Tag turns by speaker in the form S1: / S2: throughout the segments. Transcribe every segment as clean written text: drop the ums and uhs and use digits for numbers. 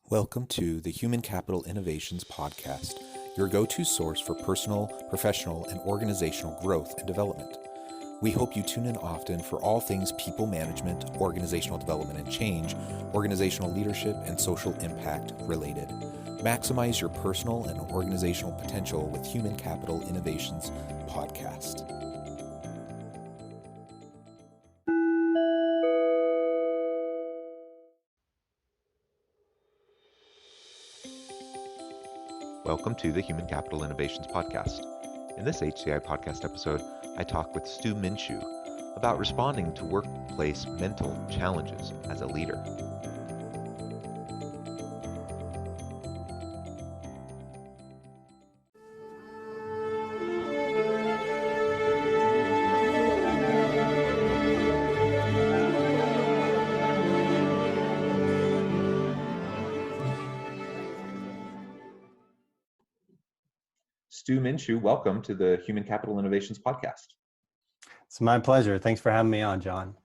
S1: Welcome to the Human Capital Innovations Podcast, your go-to source for personal, professional, and organizational growth and development. We hope you tune in often for all things people management, organizational development and change, organizational leadership, and social impact related. Maximize your personal and organizational potential with Human Capital Innovations Podcast. Welcome to the Human Capital Innovations Podcast. In this HCI podcast episode, I talk with Stu Minshew about responding to workplace mental challenges as a leader. Stu Minshew, welcome to the Human Capital Innovations Podcast.
S2: It's my pleasure. Thanks for having me on, John.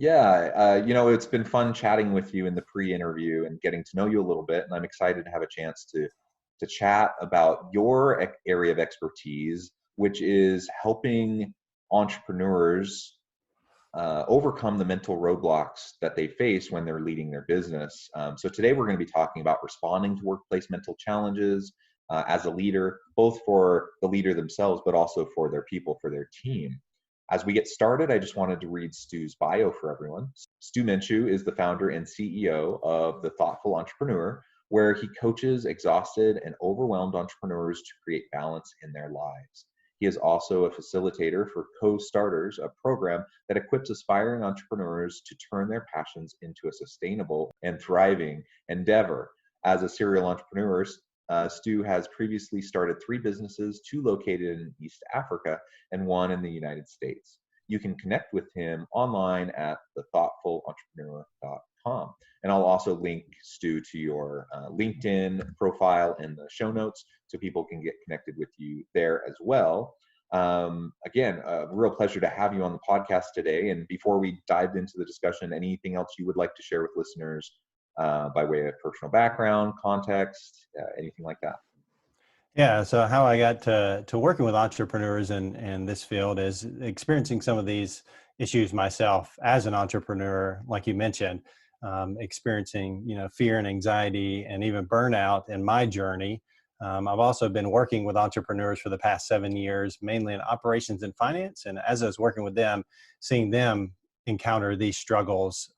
S1: Yeah, it's been fun chatting with you in the pre-interview and getting to know you a little bit, and I'm excited to have a chance to chat about your area of expertise, which is helping entrepreneurs overcome the mental roadblocks that they face when they're leading their business. So today we're going to be talking about responding to workplace mental challenges as a leader, both for the leader themselves, but also for their people, for their team. As we get started, I just wanted to read Stu's bio for everyone. Stu Minshew is the founder and CEO of The Thoughtful Entrepreneur, where he coaches exhausted and overwhelmed entrepreneurs to create balance in their lives. He is also a facilitator for Co-Starters, a program that equips aspiring entrepreneurs to turn their passions into a sustainable and thriving endeavor. As a serial entrepreneur, Stu has previously started 3 businesses, 2 located in East Africa and 1 in the United States. You can connect with him online at thethoughtfulentrepreneur.com. And I'll also link, Stu, to your LinkedIn profile in the show notes so people can get connected with you there as well. Again, a real pleasure to have you on the podcast today. And before we dive into the discussion, anything else you would like to share with listeners by way of personal background, context, anything like that?
S2: Yeah, so how I got to working with entrepreneurs in this field is experiencing some of these issues myself as an entrepreneur, like you mentioned, experiencing fear and anxiety and even burnout in my journey. I've also been working with entrepreneurs for the past 7 years, mainly in operations and finance. And as I was working with them, seeing them encounter these struggles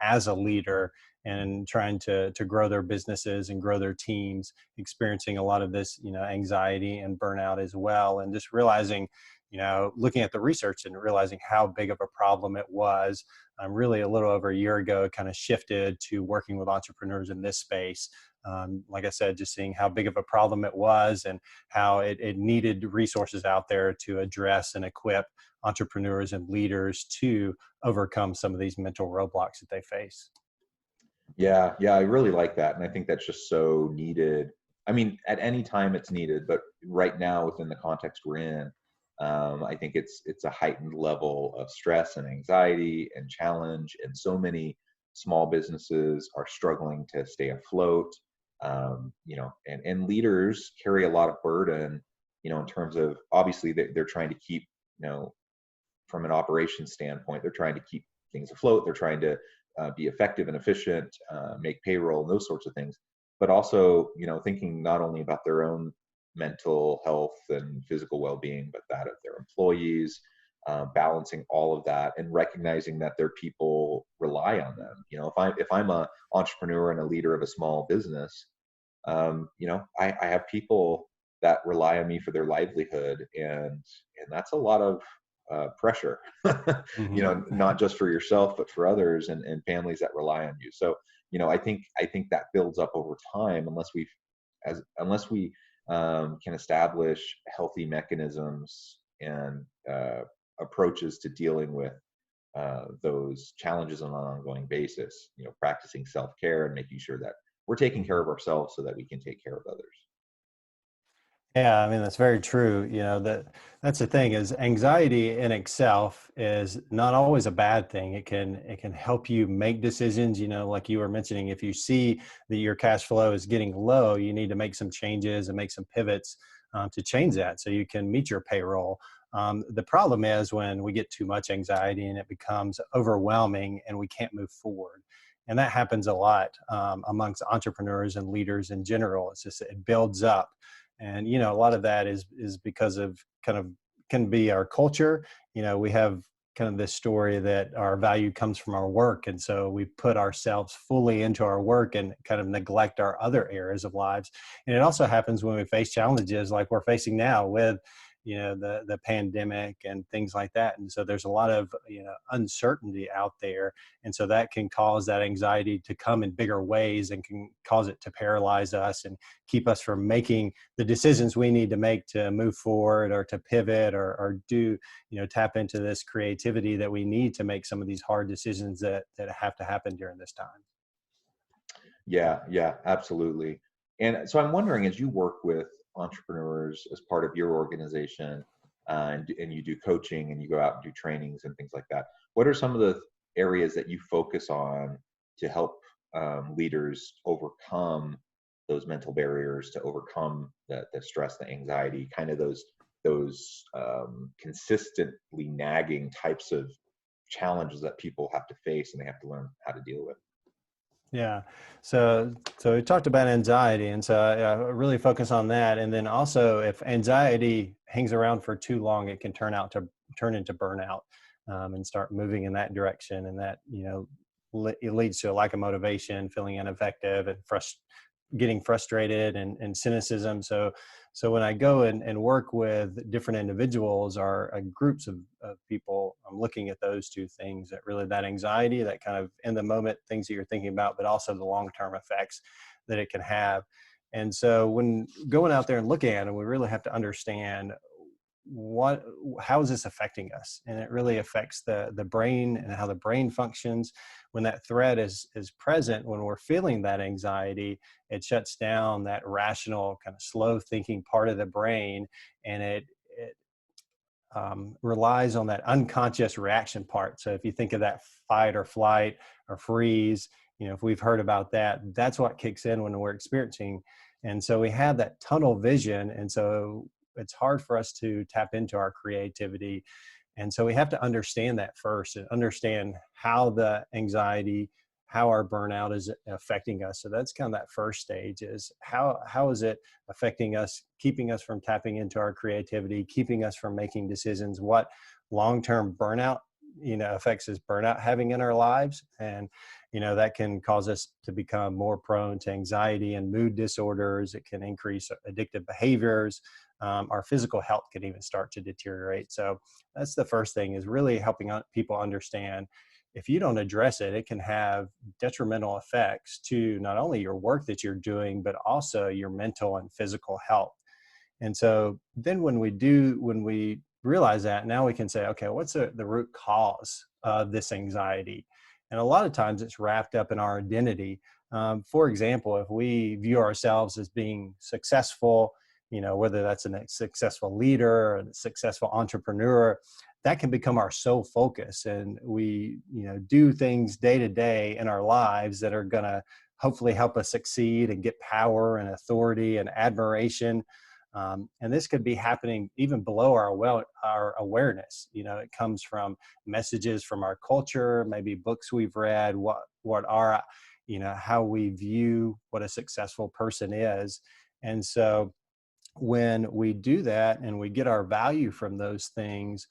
S2: as a leader and trying to grow their businesses and grow their teams, experiencing a lot of this, anxiety and burnout as well. And just realizing, looking at the research and realizing how big of a problem it was. I'm really a little over a year ago kind of shifted to working with entrepreneurs in this space. Like I said, just seeing how big of a problem it was and how it needed resources out there to address and equip entrepreneurs and leaders to overcome some of these mental roadblocks that they face.
S1: Yeah, I really like that. And I think that's just so needed. I mean, at any time it's needed, but right now within the context we're in, I think it's a heightened level of stress and anxiety and challenge. And so many small businesses are struggling to stay afloat, and leaders carry a lot of burden, in terms of obviously they're trying to keep, from an operations standpoint, they're trying to keep things afloat. They're trying to be effective and efficient, make payroll and those sorts of things, but also, thinking not only about their own mental health and physical well-being, but that of their employees, balancing all of that and recognizing that their people rely on them. If I'm a entrepreneur and a leader of a small business, I have people that rely on me for their livelihood, and that's a lot of pressure, not just for yourself, but for others and families that rely on you. So, I think that builds up over time unless we can establish healthy mechanisms and approaches to dealing with those challenges on an ongoing basis, practicing self-care and making sure that we're taking care of ourselves so that we can take care of others.
S2: Yeah, I mean that's very true. That's the thing is anxiety in itself is not always a bad thing. It can help you make decisions. Like you were mentioning, if you see that your cash flow is getting low, you need to make some changes and make some pivots to change that so you can meet your payroll. The problem is when we get too much anxiety and it becomes overwhelming and we can't move forward. And that happens a lot amongst entrepreneurs and leaders in general. It's just it builds up, and a lot of that is because of kind of can be our culture. We have kind of this story that our value comes from our work, and so we put ourselves fully into our work and kind of neglect our other areas of lives. And it also happens when we face challenges like we're facing now with the pandemic and things like that. And so there's a lot of uncertainty out there, and so that can cause that anxiety to come in bigger ways and can cause it to paralyze us and keep us from making the decisions we need to make to move forward or to pivot or do tap into this creativity that we need to make some of these hard decisions that have to happen during this time.
S1: Yeah, yeah, absolutely. And so I'm wondering, as you work with entrepreneurs as part of your organization, and you do coaching and you go out and do trainings and things like that, what are some of the areas that you focus on to help leaders overcome those mental barriers, to overcome the stress, the anxiety, kind of those consistently nagging types of challenges that people have to face and they have to learn how to deal with?
S2: Yeah. So we talked about anxiety, and so I really focus on that. And then also, if anxiety hangs around for too long, it can turn into burnout, and start moving in that direction. And that it leads to a lack of motivation, feeling ineffective, and getting frustrated and cynicism. So when I go and work with different individuals or groups of people, I'm looking at those two things, that really that anxiety, that kind of in the moment things that you're thinking about, but also the long-term effects that it can have. And so when going out there and looking at it, we really have to understand what how is this affecting us. And it really affects the brain and how the brain functions. When that threat is present, when we're feeling that anxiety, it shuts down that rational kind of slow thinking part of the brain, and it relies on that unconscious reaction part. So if you think of that fight or flight or freeze, if we've heard about that, that's what kicks in when we're experiencing. And so we have that tunnel vision. And so it's hard for us to tap into our creativity. And so we have to understand that first and understand how the anxiety, how our burnout is affecting us. So that's kind of that first stage, is how is it affecting us, keeping us from tapping into our creativity, keeping us from making decisions, what long-term burnout effects is burnout having in our lives. And that can cause us to become more prone to anxiety and mood disorders. It can increase addictive behaviors. Our physical health can even start to deteriorate. So that's the first thing, is really helping people understand, if you don't address it, it can have detrimental effects to not only your work that you're doing, but also your mental and physical health. And so then when we realize that, now we can say, okay, what's the root cause of this anxiety? And a lot of times it's wrapped up in our identity. For example, if we view ourselves as being successful, whether that's a successful leader or a successful entrepreneur, that can become our sole focus. And we, do things day to day in our lives that are going to hopefully help us succeed and get power and authority and admiration. And this could be happening even below our awareness. It comes from messages from our culture, maybe books we've read, what are, how we view what a successful person is. And so when we do that and we get our value from those things,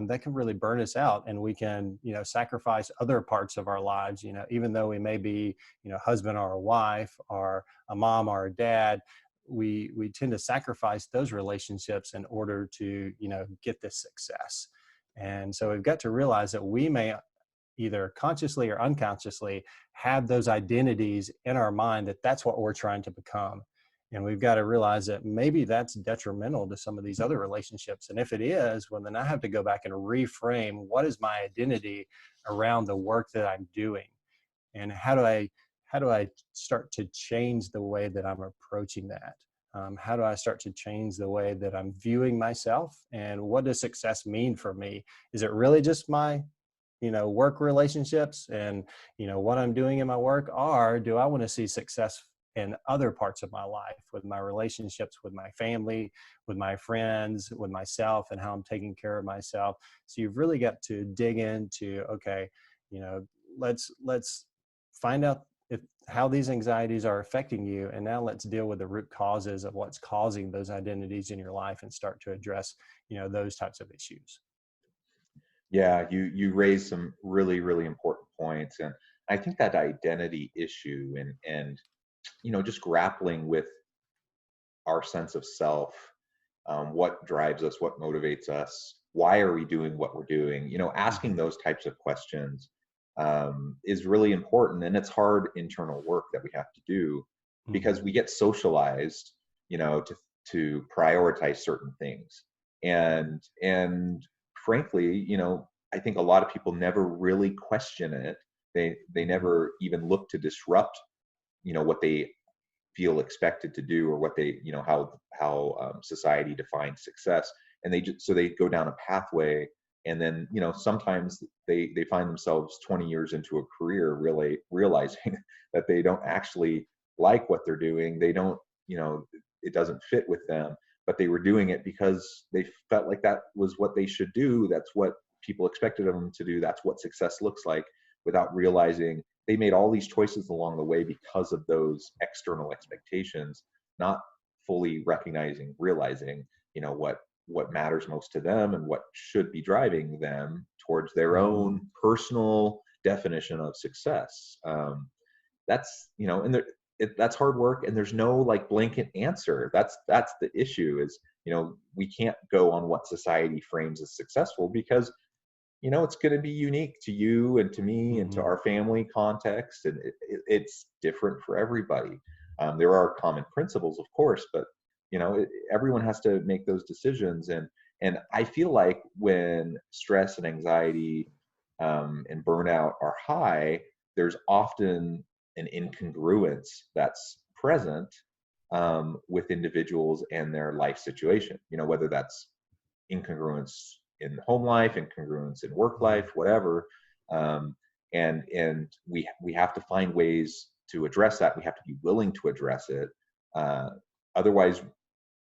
S2: that can really burn us out, and we can sacrifice other parts of our lives, even though we may be husband or a wife or a mom or a dad. We tend to sacrifice those relationships in order to get this success. And so we've got to realize that we may either consciously or unconsciously have those identities in our mind, that that's what we're trying to become. And we've got to realize that maybe that's detrimental to some of these other relationships. And if it is, well, then I have to go back and reframe, what is my identity around the work that I'm doing? And how do I start to change the way that I'm approaching that? How do I start to change the way that I'm viewing myself? And what does success mean for me? Is it really just my, work relationships and, what I'm doing in my work? Or do I want to see success in other parts of my life, with my relationships, with my family, with my friends, with myself, and how I'm taking care of myself? So you've really got to dig into, okay, you know, let's find out if how these anxieties are affecting you, and now let's deal with the root causes of what's causing those identities in your life and start to address, those types of issues.
S1: Yeah, you raised some really, really important points, and I think that identity issue and just grappling with our sense of self, what drives us, what motivates us, why are we doing what we're doing? Asking
S2: Hmm.
S1: those types of questions is really important, and it's hard internal work that we have to do because
S2: Hmm.
S1: we get socialized, to prioritize certain things, and frankly, I think a lot of people never really question it. They
S2: Hmm.
S1: never even look to disrupt, what they feel expected to do, or what they, how society defines success, and they go down a pathway, and then sometimes they find themselves 20 years into a career really realizing that they don't actually like what they're doing. They don't, it doesn't fit with them, but they were doing it because they felt like that was what they should do. That's what people expected of them to do. That's what success looks like, without realizing they made all these choices along the way because of those external expectations, not fully recognizing, realizing, what matters most to them and what should be driving them towards their own
S2: Hmm.
S1: personal definition of success. That's and that's hard work, and there's no like blanket answer. That's the issue. Is we can't go on what society frames as successful, because it's going to be unique to you and to me and to
S2: Hmm.
S1: our family context, and it's different for everybody. There are common principles, of course, but everyone has to make those decisions, and I feel like when stress and anxiety and burnout are high, there's often an incongruence that's present with individuals and their life situation. Whether that's incongruence in home life, incongruence in work
S2: Hmm.
S1: life, whatever. Um, and we have to find ways to address that. We have to be willing to address it. Otherwise,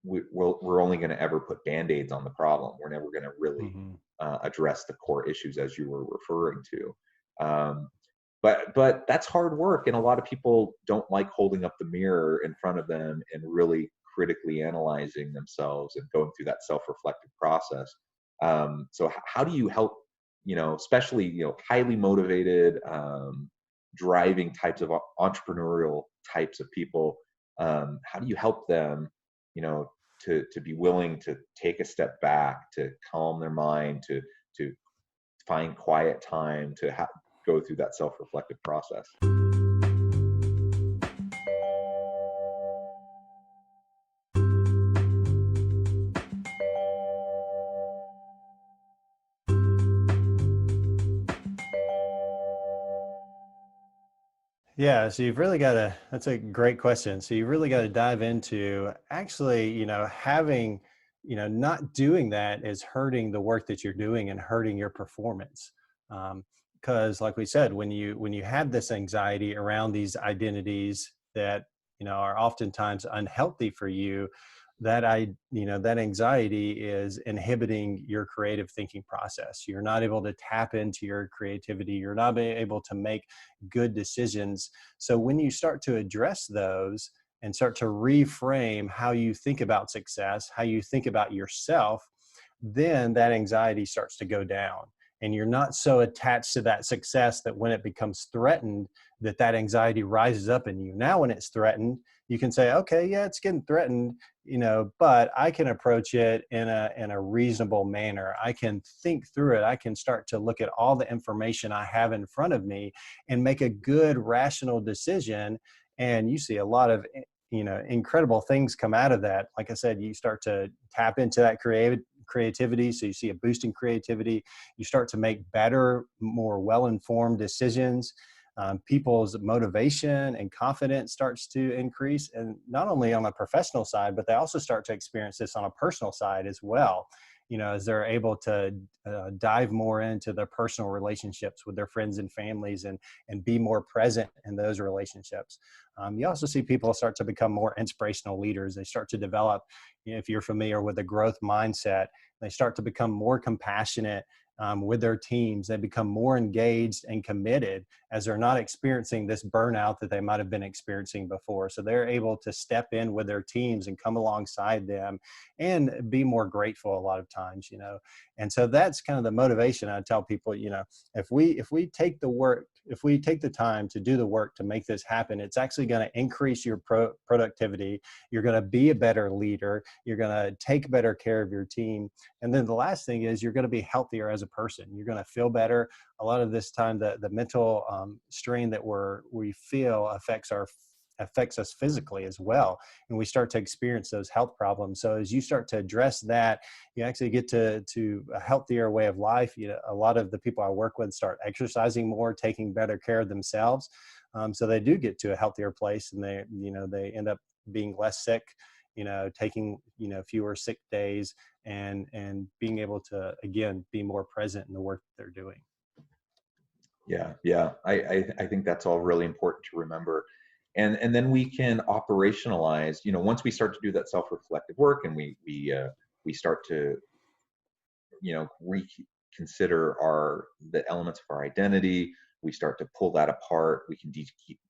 S1: we're only going to ever put band-aids on the problem. We're never going to really
S2: Hmm.
S1: address the core issues, as you were referring to. But that's hard work, and a lot of people don't like holding up the mirror in front of them and really critically analyzing themselves and going through that self-reflective process. So how do you help, especially highly motivated, driving types of entrepreneurial types of people? How do you help them, you know to be willing to take a step back, to calm their mind, to find quiet time, to go through that self-reflective process?
S2: Yeah, so you've really got to, that's a great question. So you really got to dive into actually, having, not doing that is hurting the work that you're doing and hurting your performance. Because like we said, when you have this anxiety around these identities that, are oftentimes unhealthy for you, that anxiety is inhibiting your creative thinking process. You're not able to tap into your creativity. You're not able to make good decisions. So when you start to address those and start to reframe how you think about success, how you think about yourself, then that anxiety starts to go down. And you're not so attached to that success that when it becomes threatened, that anxiety rises up in you. Now, when it's threatened, you can say, okay, yeah, it's getting threatened, but I can approach it in a reasonable manner. I can think through it. I can start to look at all the information I have in front of me and make a good rational decision. And you see a lot of incredible things come out of that. Like I said, you start to tap into that creativity, so you see a boost in creativity. You start to make better, more well-informed decisions. people's motivation and confidence starts to increase, and not only on a professional side, but they also start to experience this on a personal side as well, as they're able to dive more into their personal relationships with their friends and families, and be more present in those relationships. You also see people start to become more inspirational leaders. They start to develop, if you're familiar with the growth mindset, they start to become more compassionate with their teams. They become more engaged and committed as they're not experiencing this burnout that they might have been experiencing before. So they're able to step in with their teams and come alongside them and be more grateful a lot of times, And so that's kind of the motivation. I tell people, if we take the time to do the work to make this happen, it's actually going to increase your productivity. You're going to be a better leader. You're going to take better care of your team. And then the last thing is you're going to be healthier as a person. You're going to feel better. A lot of this time, the mental strain that we feel affects us physically as well, and we start to experience those health problems. So as you start to address that, you actually get to a healthier way of life. A lot of the people I work with start exercising more, taking better care of themselves, so they do get to a healthier place, and they end up being less sick, taking fewer sick days, and being able to again be more present in the work that they're doing.
S1: Yeah, yeah. I think that's all really important to remember. And then we can operationalize, once we start to do that self-reflective work, and we start to, reconsider the elements of our identity. We start to pull that apart. We can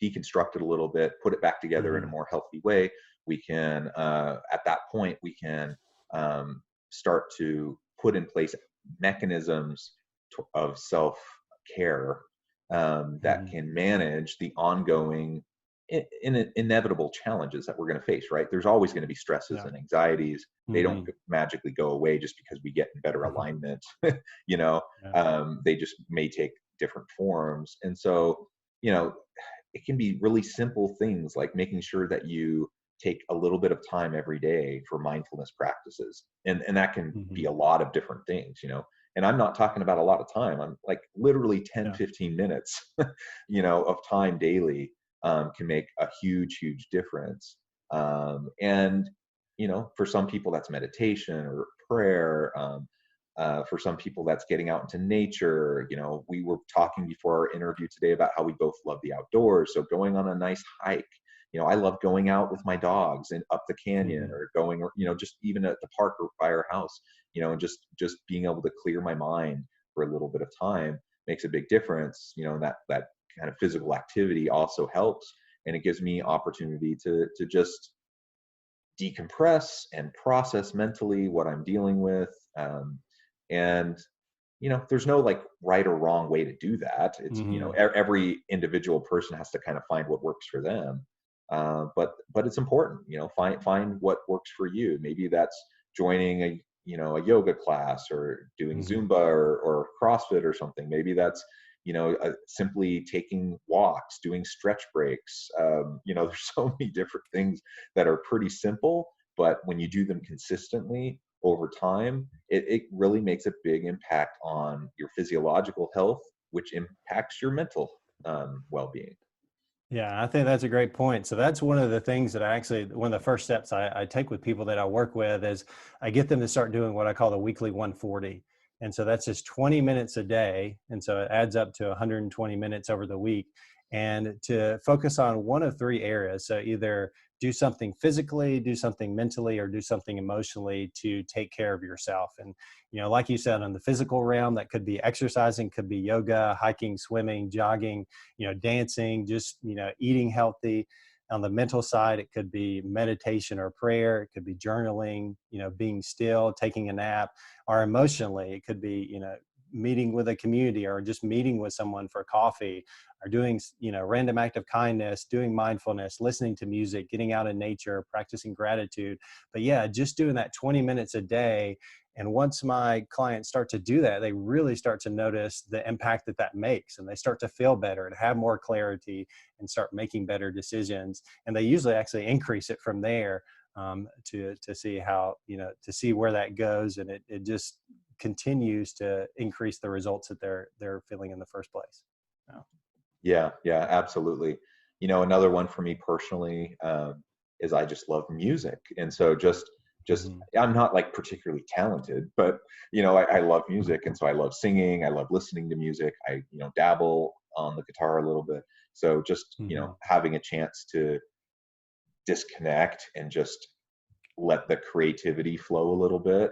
S1: deconstruct it a little bit, put it back together in a
S2: Mm-hmm.
S1: more healthy way. We can, at that point, we can start to put in place mechanisms of self-care that
S2: Mm-hmm.
S1: can manage the ongoing inevitable challenges that we're going to face, right? There's always going to be stresses
S2: Yeah.
S1: and anxieties. They don't
S2: Mm-hmm.
S1: magically go away just because we get in better alignment. you know,
S2: Yeah.
S1: they just may take different forms. And so, you know, it can be really simple things like making sure that you take a little bit of time every day for mindfulness practices. And that can be
S2: Mm-hmm.
S1: a lot of different things. And I'm not talking about a lot of time. I'm like literally 10,
S2: Yeah.
S1: 15 minutes, of time daily can make a huge, huge difference. And, for some people that's meditation or prayer. For some people that's getting out into nature. We were talking before our interview today about how we both love the outdoors. So going on a nice hike. I love going out with my dogs and up the canyon,
S2: Mm-hmm.
S1: or going, just even at the park or by our house, and just being able to clear my mind for a little bit of time makes a big difference. That kind of physical activity also helps, and it gives me opportunity to just decompress and process mentally what I'm dealing with. And there's no like right or wrong way to do that. It's
S2: Mm-hmm.
S1: every individual person has to kind of find what works for them. But it's important. Find what works for you. Maybe that's joining a yoga class, or doing
S2: Mm-hmm.
S1: Zumba, or CrossFit or something. Maybe that's simply taking walks, doing stretch breaks. There's so many different things that are pretty simple, but when you do them consistently over time, it really makes a big impact on your physiological health, which impacts your mental well-being.
S2: Yeah, I think that's a great point. So that's one of the things that one of the first steps I take with people that I work with is I get them to start doing what I call the weekly 140. And so that's just 20 minutes a day. And so it adds up to 120 minutes over the week. And to focus on one of three areas. So either do something physically, do something mentally, or do something emotionally to take care of yourself. And, like you said, on the physical realm, that could be exercising, could be yoga, hiking, swimming, jogging, dancing, just, eating healthy. On the mental side, it could be meditation or prayer. It could be journaling, being still, taking a nap. Or emotionally, it could be, meeting with a community, or just meeting with someone for coffee, or doing, random act of kindness, doing mindfulness, listening to music, getting out in nature, practicing gratitude. But yeah, just doing that 20 minutes a day. And once my clients start to do that, they really start to notice the impact that makes, and they start to feel better and have more clarity and start making better decisions. And they usually actually increase it from there, to see how, to see where that goes. And it just continues to increase the results that they're feeling in the first place. Yeah.
S1: Yeah, yeah, absolutely. Another one for me personally, is I just love music, and so just
S2: Hmm.
S1: I'm not like particularly talented, but I love music, and so I love singing. I love listening to music. I dabble on the guitar a little bit. So just
S2: Hmm.
S1: having a chance to disconnect and just let the creativity flow a little bit,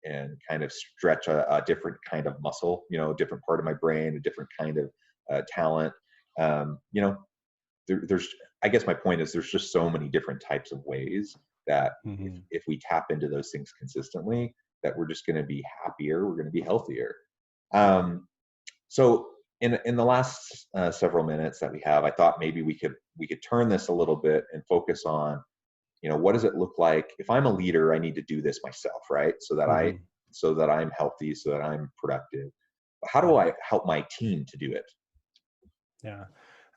S1: and kind of stretch a different kind of muscle, a different part of my brain, a different kind of talent. Um, you know, there's, I guess my point is there's just so many different types of ways that
S2: Hmm.
S1: if we tap into those things consistently, that we're just going to be happier, we're going to be healthier.
S2: Right.
S1: Um, so in the last several minutes that we have, I thought maybe we could turn this a little bit and focus on, what does it look like if I'm a leader? I need to do this myself, right?
S2: Hmm.
S1: So that I'm healthy, so that I'm productive. How do
S2: Yeah.
S1: I help my team to do it?
S2: Yeah.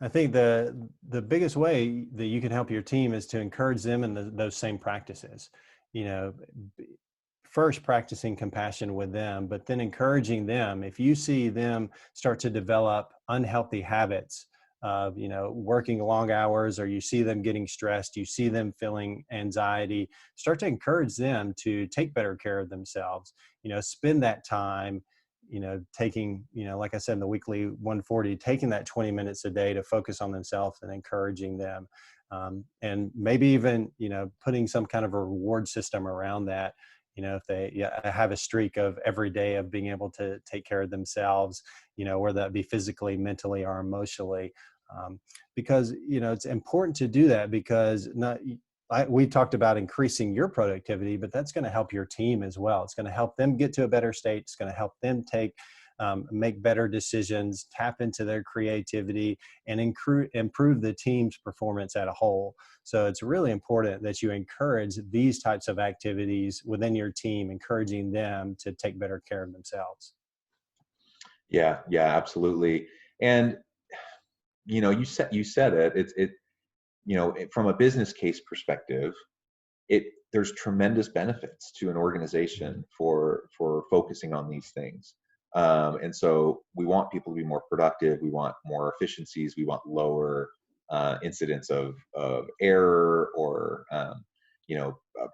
S2: I think the biggest way that you can help your team is to encourage them in those same practices. You know, b- First practicing compassion with them, but then encouraging them. If you see them start to develop unhealthy habits of, working long hours, or you see them getting stressed, you see them feeling anxiety, start to encourage them to take better care of themselves. Spend that time, taking, like I said, in the weekly 140, taking that 20 minutes a day to focus on themselves and encouraging them. And maybe even, putting some kind of a reward system around that. If they, yeah, have a streak of every day of being able to take care of themselves, whether that be physically, mentally, or emotionally. Because, it's important to do that, because not, we talked about increasing your productivity, but that's going to help your team as well. It's going to help them get to a better state. It's going to help them make better decisions, tap into their creativity, and improve the team's performance at a whole. So it's really important that you encourage these types of activities within your team, encouraging them to take better care of themselves.
S1: Yeah, yeah, absolutely. And you said it. From a business case perspective, there's tremendous benefits to an
S2: Mhm.
S1: organization for focusing on these things. And so we want people to be more productive. We want more efficiencies. We want lower incidents of error or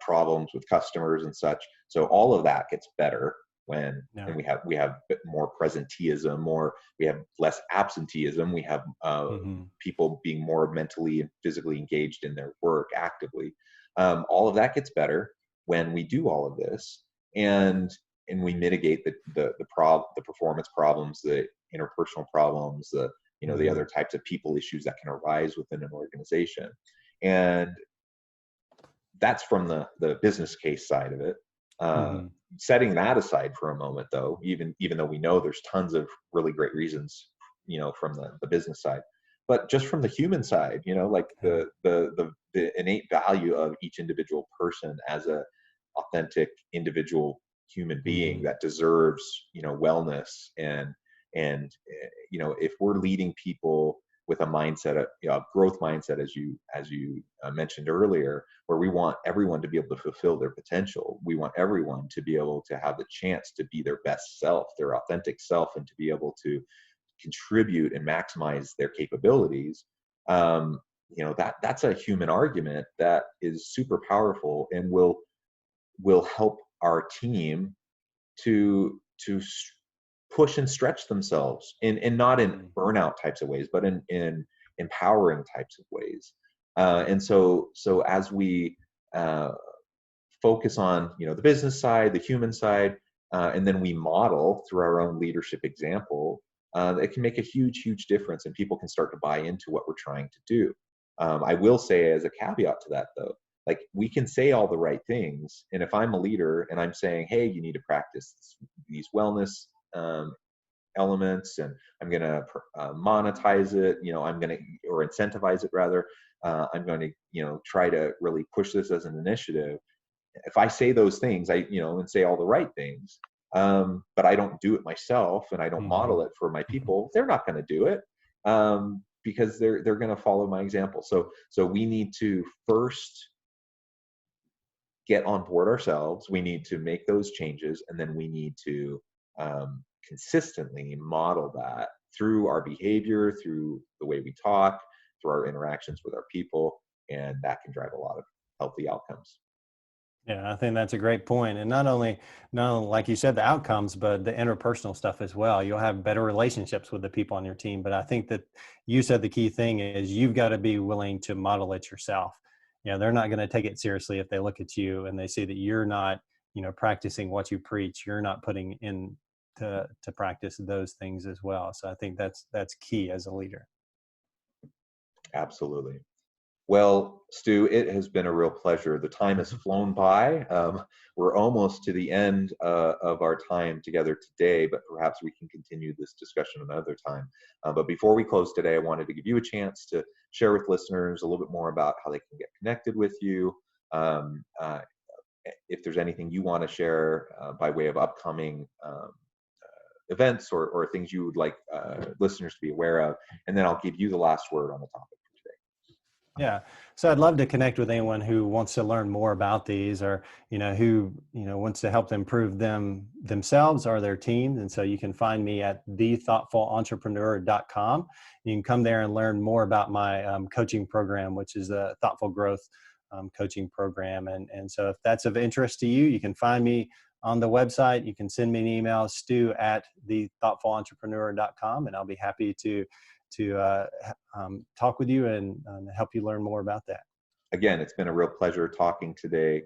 S1: problems with customers and such. So all of that gets better when
S2: Yeah.
S1: and we have a bit more presenteeism, we have less absenteeism. We have
S2: Hmm.
S1: people being more mentally and physically engaged in their work actively. All of that gets better when we do all of this, and we mitigate the performance problems, the interpersonal problems, the
S2: Hmm.
S1: other types of people issues that can arise within an organization. And that's from the business case side of it. Uh,
S2: Hmm.
S1: Setting that aside for a moment, though, even though we know there's tons of really great reasons, from the business side, but just from the human side, like
S2: Yeah.
S1: the innate value of each individual person as a authentic individual human being
S2: Hmm.
S1: that deserves wellness, and if we're leading people with a mindset, a growth mindset, as you mentioned earlier, where we want everyone to be able to fulfill their potential. We want everyone to be able to have the chance to be their best self, their authentic self, and to be able to contribute and maximize their capabilities. That's a human argument that is super powerful and will help our team to push and stretch themselves, and not in
S2: Hmm.
S1: burnout types of ways, but in empowering types of ways. And so as we uh, focus on the business side, the human side, and then we model through our own leadership example, it can make a huge difference, and people can start to buy into what we're trying to do. I will say, as a caveat to that, though, like, we can say all the right things, and if I'm a leader and I'm saying, hey, you need to practice these wellness elements, and I'm going to monetize it, I'm going to, or incentivize it rather, I'm going to try to really push this as an initiative. If I say those things, and say all the right things, but I don't do it myself and I don't model
S2: Hmm.
S1: it for my people, they're not going to do it, because they're going to follow my example. So we need to first get on board ourselves. We need to make those changes, and then we need to consistently model that through our behavior, through the way we talk, through our interactions with our people, and that can drive a lot of healthy outcomes.
S2: Yeah, I think that's a great point. And not only like you said, the outcomes, but the interpersonal stuff as well. You'll have better relationships with the people on your team. But I think that you said the key thing is you've got to be willing to model it yourself. They're not going to take it seriously if they look at you and they see that you're not, practicing what you preach. You're not putting in to practice those things as well. So I think that's key as a leader.
S1: Absolutely. Well, Stu, it has been a real pleasure. The time has flown by. We're almost to the end of our time together today, but perhaps we can continue this discussion another time. But before we close today, I wanted to give you a chance to share with listeners a little bit more about how they can get connected with you. If there's anything you want to share by way of upcoming events or things you would like listeners to be aware of, and then I'll give you the last word on the topic.
S2: Yeah. So I'd love to connect with anyone who wants to learn more about these or, who, wants to help them improve themselves or their teams. And so you can find me at thethoughtfulentrepreneur.com. You can come there and learn more about my coaching program, which is the Thoughtful Growth coaching program. And so if that's of interest to you, you can find me on the website. You can send me an email, stu@thethoughtfulentrepreneur.com, and I'll be happy to talk with you and help you learn more about that.
S1: Again, it's been a real pleasure talking today.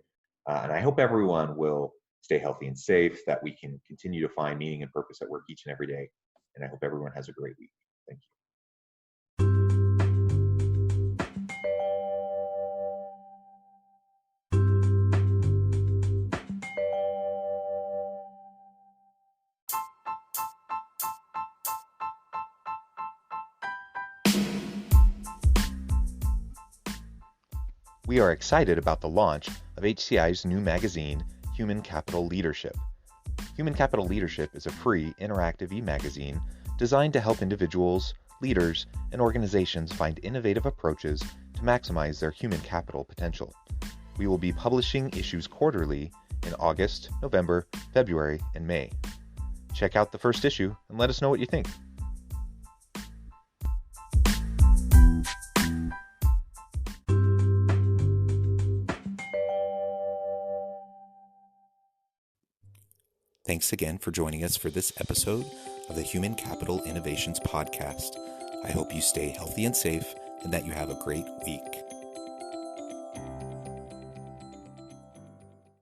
S1: And I hope everyone will stay healthy and safe, that we can continue to find meaning and purpose at work each and every day. And I hope everyone has a great week. Thank you. We are excited about the launch of HCI's new magazine, Human Capital Leadership. Human Capital Leadership is a free, interactive e-magazine designed to help individuals, leaders, and organizations find innovative approaches to maximize their human capital potential. We will be publishing issues quarterly in August, November, February, and May. Check out the first issue and let us know what you think. Thanks again for joining us for this episode of the Human Capital Innovations Podcast. I hope you stay healthy and safe and that you have a great week.